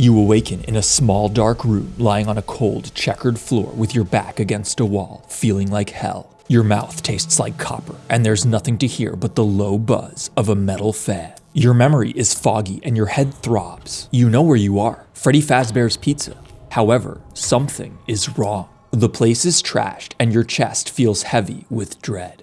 You awaken in a small dark room lying on a cold, checkered floor with your back against a wall, feeling like hell. Your mouth tastes like copper, and there's nothing to hear but the low buzz of a metal fan. Your memory is foggy and your head throbs. You know where you are, Freddy Fazbear's Pizza. However, something is wrong. The place is trashed and your chest feels heavy with dread.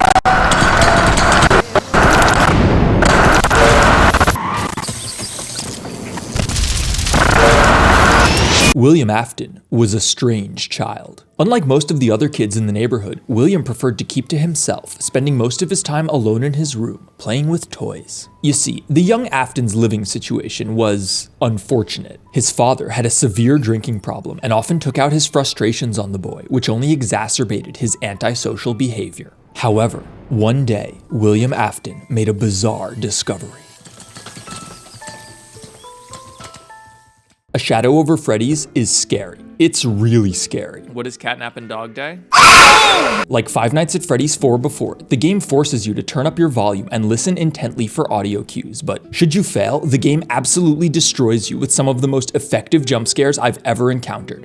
William Afton was a strange child. Unlike most of the other kids in the neighborhood, William preferred to keep to himself, spending most of his time alone in his room, playing with toys. You see, the young Afton's living situation was unfortunate. His father had a severe drinking problem and often took out his frustrations on the boy, which only exacerbated his antisocial behavior. However, one day, William Afton made a bizarre discovery. A Shadow Over Freddy's is scary. It's really scary. What is Catnap and Dog Day? Like Five Nights at Freddy's 4 before, the game forces you to turn up your volume and listen intently for audio cues, but should you fail, the game absolutely destroys you with some of the most effective jump scares I've ever encountered.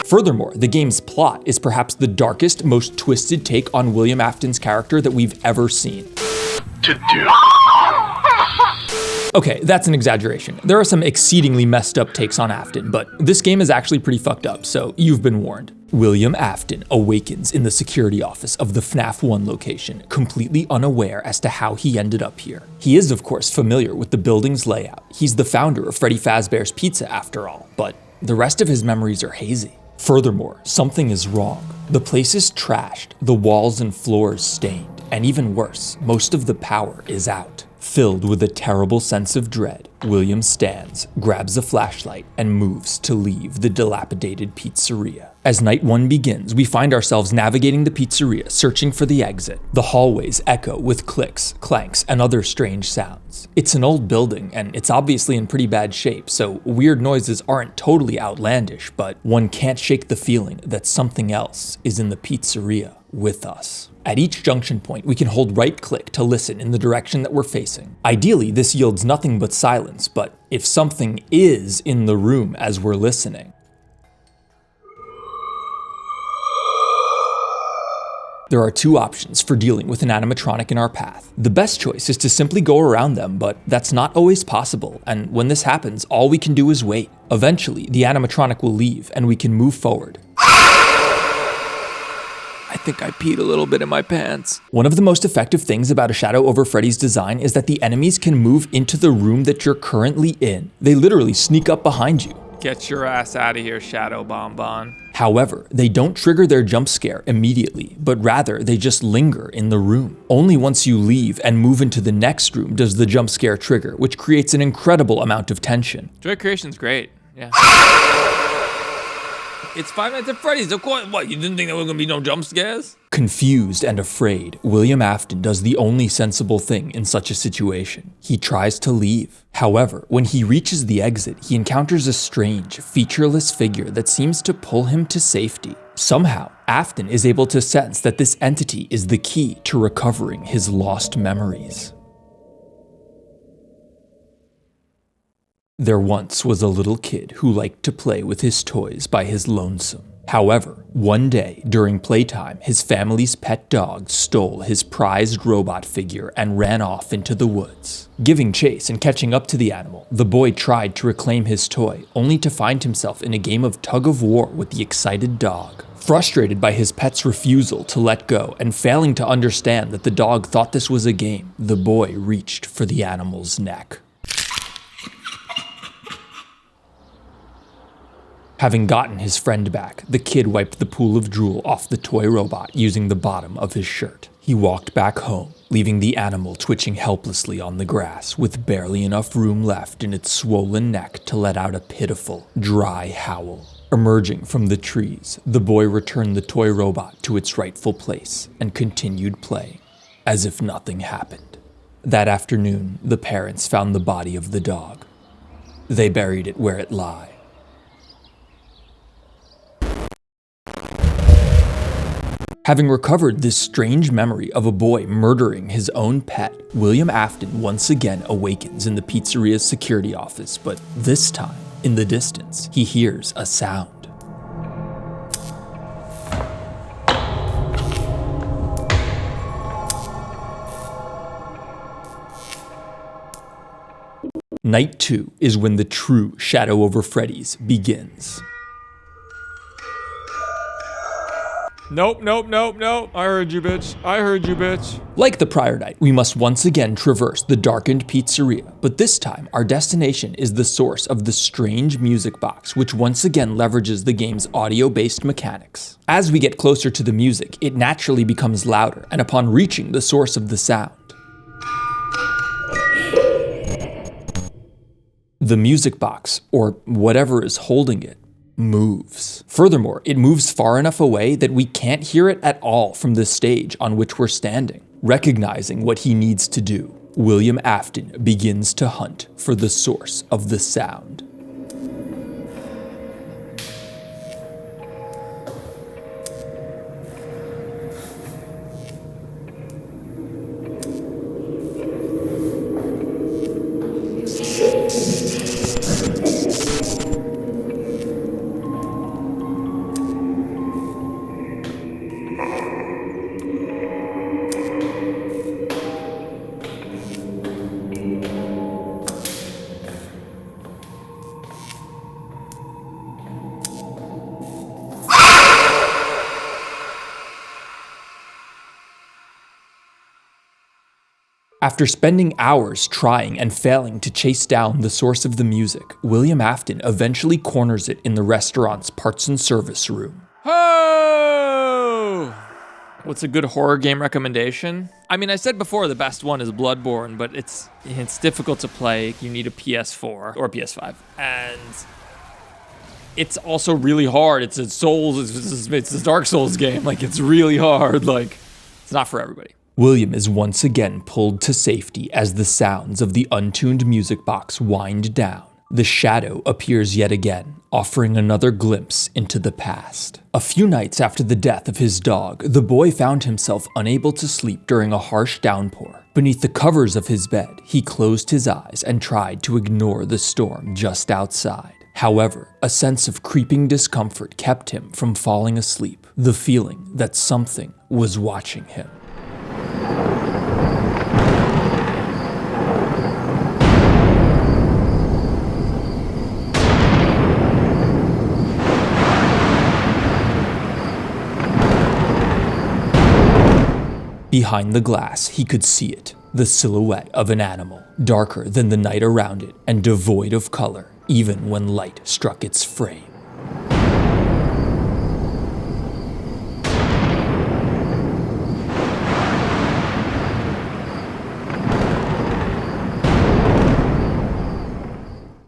Furthermore, the game's plot is perhaps the darkest, most twisted take on William Afton's character that we've ever seen. Okay, that's an exaggeration. There are some exceedingly messed up takes on Afton, but this game is actually pretty fucked up, so you've been warned. William Afton awakens in the security office of the FNAF 1 location, completely unaware as to how he ended up here. He is, of course, familiar with the building's layout. He's the founder of Freddy Fazbear's Pizza, after all, but the rest of his memories are hazy. Furthermore, something is wrong. The place is trashed, the walls and floors stained, and even worse, most of the power is out. Filled with a terrible sense of dread, William stands, grabs a flashlight, and moves to leave the dilapidated pizzeria. As night one begins, we find ourselves navigating the pizzeria, searching for the exit. The hallways echo with clicks, clanks, and other strange sounds. It's an old building, and it's obviously in pretty bad shape, so weird noises aren't totally outlandish, but one can't shake the feeling that something else is in the pizzeria with us. At each junction point, we can hold right-click to listen in the direction that we're facing. Ideally, this yields nothing but silence, but if something is in the room as we're listening, there are two options for dealing with an animatronic in our path. The best choice is to simply go around them, but that's not always possible, and when this happens, all we can do is wait. Eventually, the animatronic will leave, and we can move forward. I think I peed a little bit in my pants. One of the most effective things about A Shadow Over Freddy's design is that the enemies can move into the room that you're currently in. They literally sneak up behind you. Get your ass out of here, Shadow Bonbon. However, they don't trigger their jump scare immediately, but rather they just linger in the room. Only once you leave and move into the next room does the jump scare trigger, which creates an incredible amount of tension. Joy creation's great, yeah. It's Five Nights at Freddy's, of course. What, you didn't think there were gonna be no jump scares? Confused and afraid, William Afton does the only sensible thing in such a situation. He tries to leave. However, when he reaches the exit, he encounters a strange, featureless figure that seems to pull him to safety. Somehow, Afton is able to sense that this entity is the key to recovering his lost memories. There once was a little kid who liked to play with his toys by his lonesome. However, one day during playtime, his family's pet dog stole his prized robot figure and ran off into the woods. Giving chase and catching up to the animal, the boy tried to reclaim his toy, only to find himself in a game of tug-of-war with the excited dog. Frustrated by his pet's refusal to let go and failing to understand that the dog thought this was a game, the boy reached for the animal's neck. Having gotten his friend back, the kid wiped the pool of drool off the toy robot using the bottom of his shirt. He walked back home, leaving the animal twitching helplessly on the grass with barely enough room left in its swollen neck to let out a pitiful, dry howl. Emerging from the trees, the boy returned the toy robot to its rightful place and continued playing, as if nothing happened. That afternoon, the parents found the body of the dog. They buried it where it lay. Having recovered this strange memory of a boy murdering his own pet, William Afton once again awakens in the pizzeria's security office, but this time, In the distance, he hears a sound. Night 2 is when the true Shadow Over Freddy's begins. Nope. I heard you, bitch. Like the prior night, we must once again traverse the darkened pizzeria, but this time our destination is the source of the strange music box, which once again leverages the game's audio-based mechanics. As we get closer to the music, it naturally becomes louder, and upon reaching the source of the sound, the music box, or whatever is holding it, moves. Furthermore, it moves far enough away that we can't hear it at all from the stage on which we're standing. Recognizing what he needs to do, William Afton begins to hunt for the source of the sound. After spending hours trying and failing to chase down the source of the music, William Afton eventually corners it in the restaurant's parts and service room. Oh! What's a good horror game recommendation? I mean, I said before the best one is Bloodborne, but it's difficult to play. You need a PS4 or PS5, and it's also really hard. It's a Dark Souls game. Like, it's really hard. Like, it's not for everybody. William is once again pulled to safety as the sounds of the untuned music box wind down. The shadow appears yet again, offering another glimpse into the past. A few nights after the death of his dog, the boy found himself unable to sleep during a harsh downpour. Beneath the covers of his bed, he closed his eyes and tried to ignore the storm just outside. However, a sense of creeping discomfort kept him from falling asleep, the feeling that something was watching him. Behind the glass, he could see it, the silhouette of an animal, darker than the night around it and devoid of color, even when light struck its frame.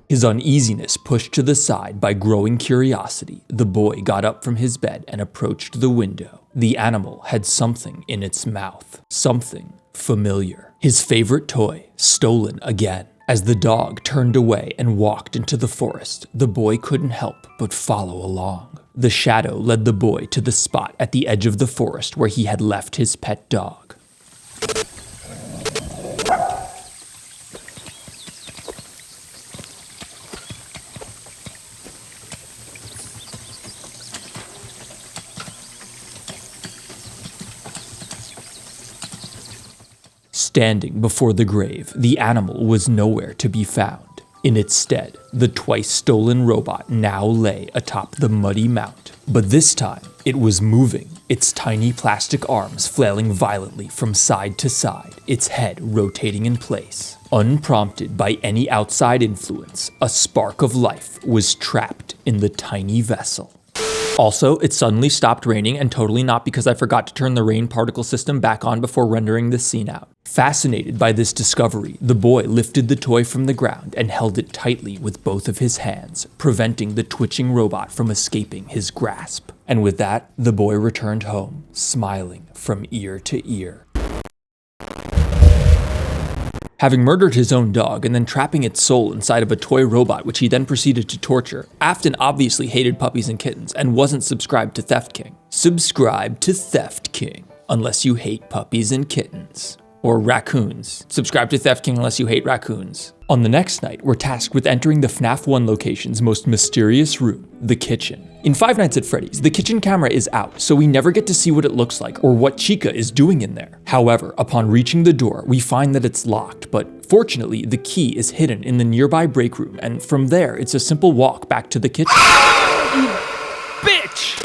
His uneasiness pushed to the side by growing curiosity, the boy got up from his bed and approached the window. The animal had something in its mouth, something familiar. His favorite toy, stolen again. As the dog turned away and walked into the forest, the boy couldn't help but follow along. The shadow led the boy to the spot at the edge of the forest where he had left his pet dog. Standing before the grave, the animal was nowhere to be found. In its stead, the twice-stolen robot now lay atop the muddy mount. But this time, it was moving, its tiny plastic arms flailing violently from side to side, its head rotating in place. Unprompted by any outside influence, a spark of life was trapped in the tiny vessel. Also, it suddenly stopped raining, and totally not because I forgot to turn the rain particle system back on before rendering this scene out. Fascinated by this discovery, the boy lifted the toy from the ground and held it tightly with both of his hands, preventing the twitching robot from escaping his grasp. And with that, the boy returned home, smiling from ear to ear. Having murdered his own dog and then trapping its soul inside of a toy robot which he then proceeded to torture, Afton obviously hated puppies and kittens and wasn't subscribed to Theft King. Subscribe to Theft King, unless you hate puppies and kittens. or raccoons. Subscribe to Theft King unless you hate raccoons. On the next night, we're tasked with entering the FNAF 1 location's most mysterious room, the kitchen. In Five Nights at Freddy's, the kitchen camera is out, so we never get to see what it looks like or what Chica is doing in there. However, upon reaching the door, we find that it's locked, but fortunately, the key is hidden in the nearby break room, and from there, it's a simple walk back to the kitchen. Bitch!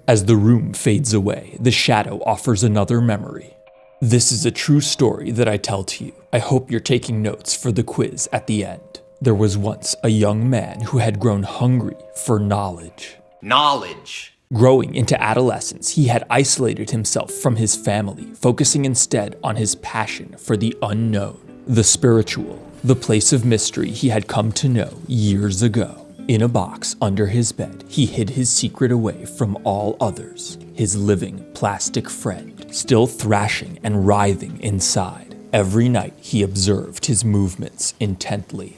As the room fades away, the shadow offers another memory. This is a true story that I tell to you. I hope you're taking notes for the quiz at the end. There was once a young man who had grown hungry for knowledge. Growing into adolescence, he had isolated himself from his family, focusing instead on his passion for the unknown, the spiritual, the place of mystery he had come to know years ago. In a box under his bed, he hid his secret away from all others, his living plastic friend, still thrashing and writhing inside. Every night, he observed his movements intently.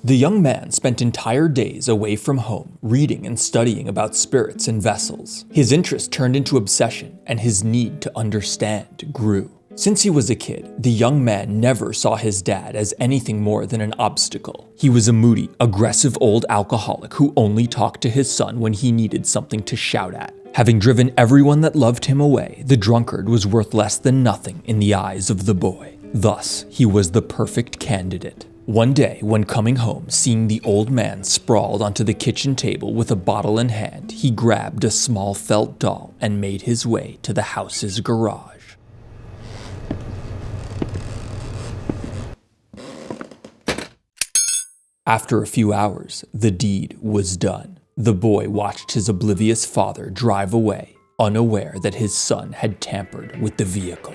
The young man spent entire days away from home, reading and studying about spirits and vessels. His interest turned into obsession, and his need to understand grew. Since he was a kid, the young man never saw his dad as anything more than an obstacle. He was a moody, aggressive old alcoholic who only talked to his son when he needed something to shout at. Having driven everyone that loved him away, the drunkard was worth less than nothing in the eyes of the boy. Thus, he was the perfect candidate. One day, when coming home, seeing the old man sprawled onto the kitchen table with a bottle in hand, he grabbed a small felt doll and made his way to the house's garage. After a few hours, the deed was done. The boy watched his oblivious father drive away, unaware that his son had tampered with the vehicle.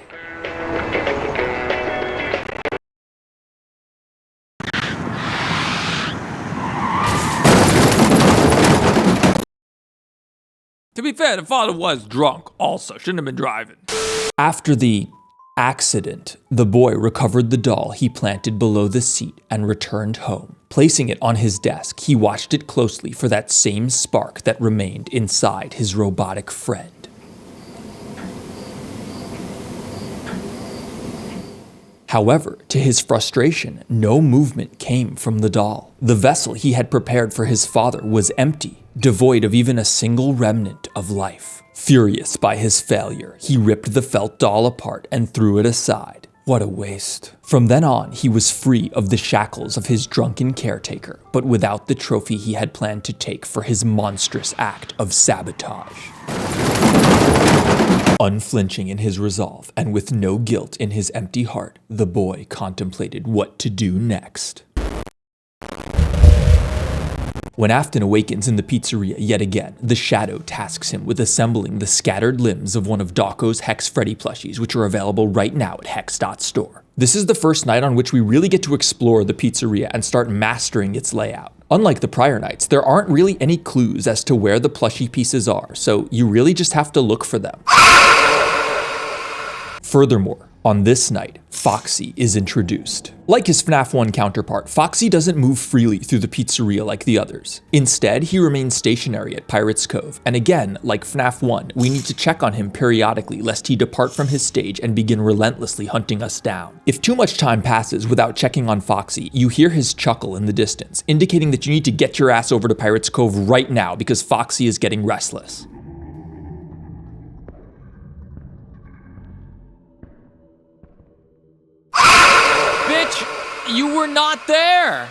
To be fair, the father was drunk also, shouldn't have been driving. After the accident, the boy recovered the doll he planted below the seat and returned home. Placing it on his desk, he watched it closely for that same spark that remained inside his robotic friend. However, to his frustration, no movement came from the doll. The vessel he had prepared for his father was empty, devoid of even a single remnant of life. Furious by his failure, he ripped the felt doll apart and threw it aside. What a waste. From then on, he was free of the shackles of his drunken caretaker, but without the trophy he had planned to take for his monstrous act of sabotage. Unflinching in his resolve, and with no guilt in his empty heart, the boy contemplated what to do next. When Afton awakens in the pizzeria yet again, the Shadow tasks him with assembling the scattered limbs of one of Dawko's Hex Freddy plushies, which are available right now at hex.store. This is the first night on which we really get to explore the pizzeria and start mastering its layout. Unlike the prior nights, there aren't really any clues as to where the plushie pieces are, so you really just have to look for them. Furthermore, on this night, Foxy is introduced. Like his FNAF 1 counterpart, Foxy doesn't move freely through the pizzeria like the others. Instead, he remains stationary at Pirate's Cove, and again, like FNAF 1, we need to check on him periodically lest he depart from his stage and begin relentlessly hunting us down. If too much time passes without checking on Foxy, you hear his chuckle in the distance, indicating that you need to get your ass over to Pirate's Cove right now because Foxy is getting restless. You were not there!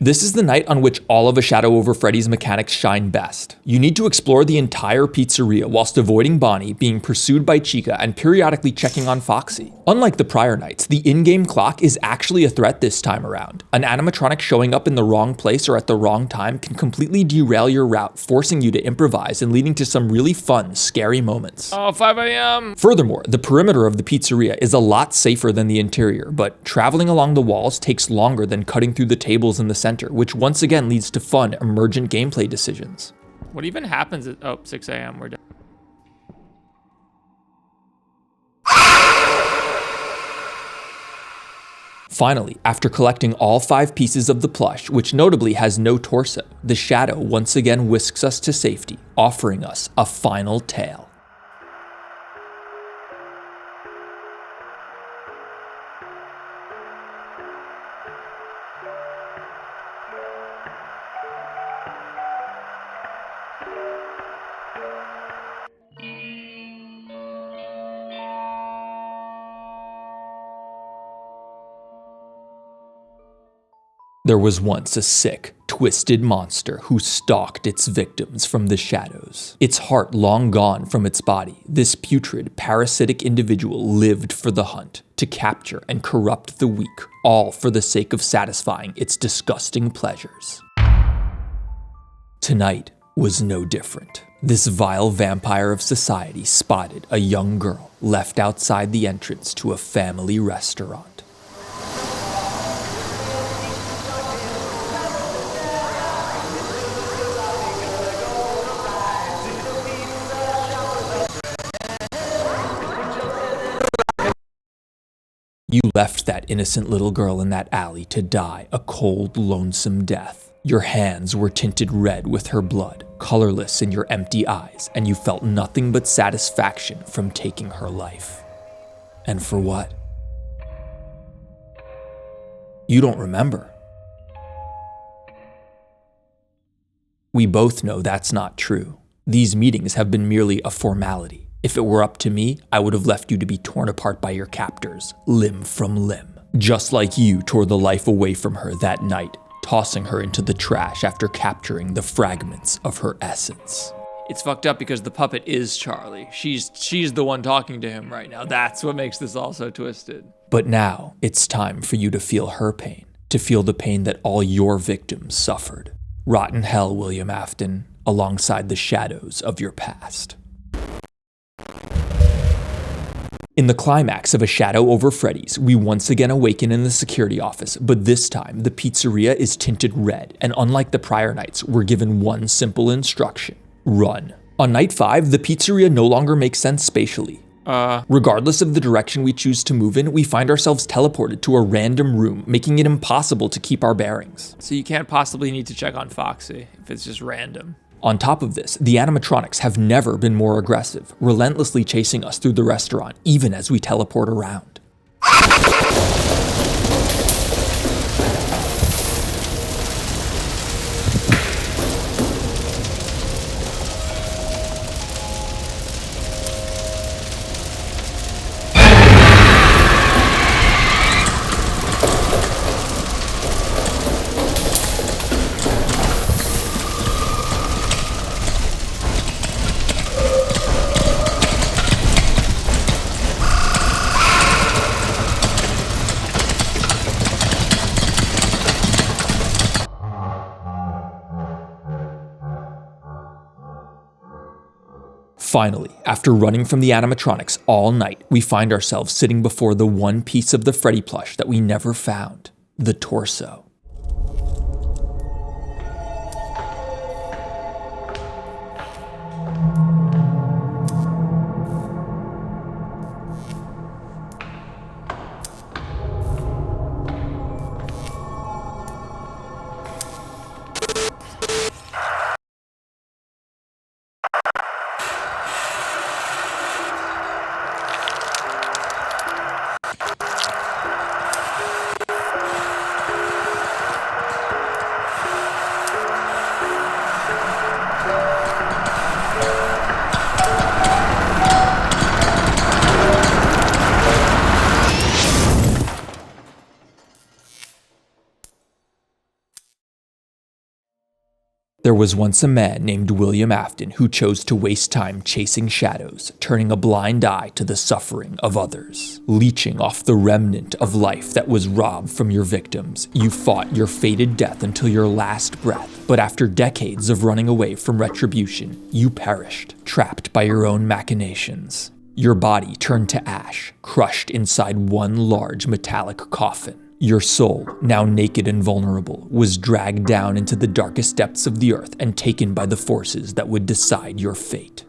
This is the night on which all of A Shadow Over Freddy's mechanics shine best. You need to explore the entire pizzeria whilst avoiding Bonnie, being pursued by Chica, and periodically checking on Foxy. Unlike the prior nights, the in-game clock is actually a threat this time around. An animatronic showing up in the wrong place or at the wrong time can completely derail your route, forcing you to improvise and leading to some really fun, scary moments. Oh, 5 a.m. Furthermore, the perimeter of the pizzeria is a lot safer than the interior, but traveling along the walls takes longer than cutting through the tables in the center, which once again leads to fun, emergent gameplay decisions. What even happens at 6 a.m. We're done. Finally, after collecting all 5 pieces of the plush, which notably has no torso, the Shadow once again whisks us to safety, offering us a final tale. There was once a sick, twisted monster who stalked its victims from the shadows. Its heart long gone from its body, this putrid, parasitic individual lived for the hunt, to capture and corrupt the weak, all for the sake of satisfying its disgusting pleasures. Tonight was no different. This vile vampire of society spotted a young girl left outside the entrance to a family restaurant. You left that innocent little girl in that alley to die a cold, lonesome death. Your hands were tinted red with her blood, colorless in your empty eyes, and you felt nothing but satisfaction from taking her life. And for what? You don't remember. We both know that's not true. These meetings have been merely a formality. If it were up to me, I would have left you to be torn apart by your captors, limb from limb. Just like you tore the life away from her that night, tossing her into the trash after capturing the fragments of her essence. It's fucked up because the puppet is Charlie. She's the one talking to him right now. That's what makes this all so twisted. But now, it's time for you to feel her pain, to feel the pain that all your victims suffered. Rot in hell, William Afton, alongside the shadows of your past. In the climax of A Shadow Over Freddy's, we once again awaken in the security office, but this time the pizzeria is tinted red, and unlike the prior nights, we're given one simple instruction: run. On night 5, the pizzeria no longer makes sense spatially. Regardless of the direction we choose to move in, we find ourselves teleported to a random room, making it impossible to keep our bearings. So you can't possibly need to check on Foxy if it's just random. On top of this, the animatronics have never been more aggressive, relentlessly chasing us through the restaurant, even as we teleport around. Finally, after running from the animatronics all night, we find ourselves sitting before the one piece of the Freddy plush that we never found: the torso. There was once a man named William Afton who chose to waste time chasing shadows, turning a blind eye to the suffering of others. Leeching off the remnant of life that was robbed from your victims, you fought your fated death until your last breath. But after decades of running away from retribution, you perished, trapped by your own machinations. Your body turned to ash, crushed inside one large metallic coffin. Your soul, now naked and vulnerable, was dragged down into the darkest depths of the earth and taken by the forces that would decide your fate.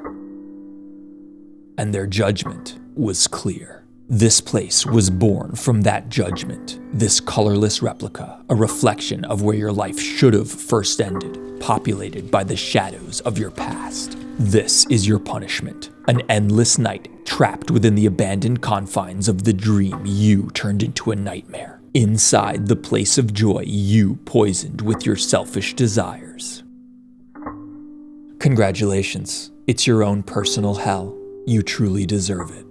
And their judgment was clear. This place was born from that judgment. This colorless replica, a reflection of where your life should have first ended, populated by the shadows of your past. This is your punishment, an endless night trapped within the abandoned confines of the dream you turned into a nightmare. Inside the place of joy you poisoned with your selfish desires. Congratulations, it's your own personal hell. You truly deserve it.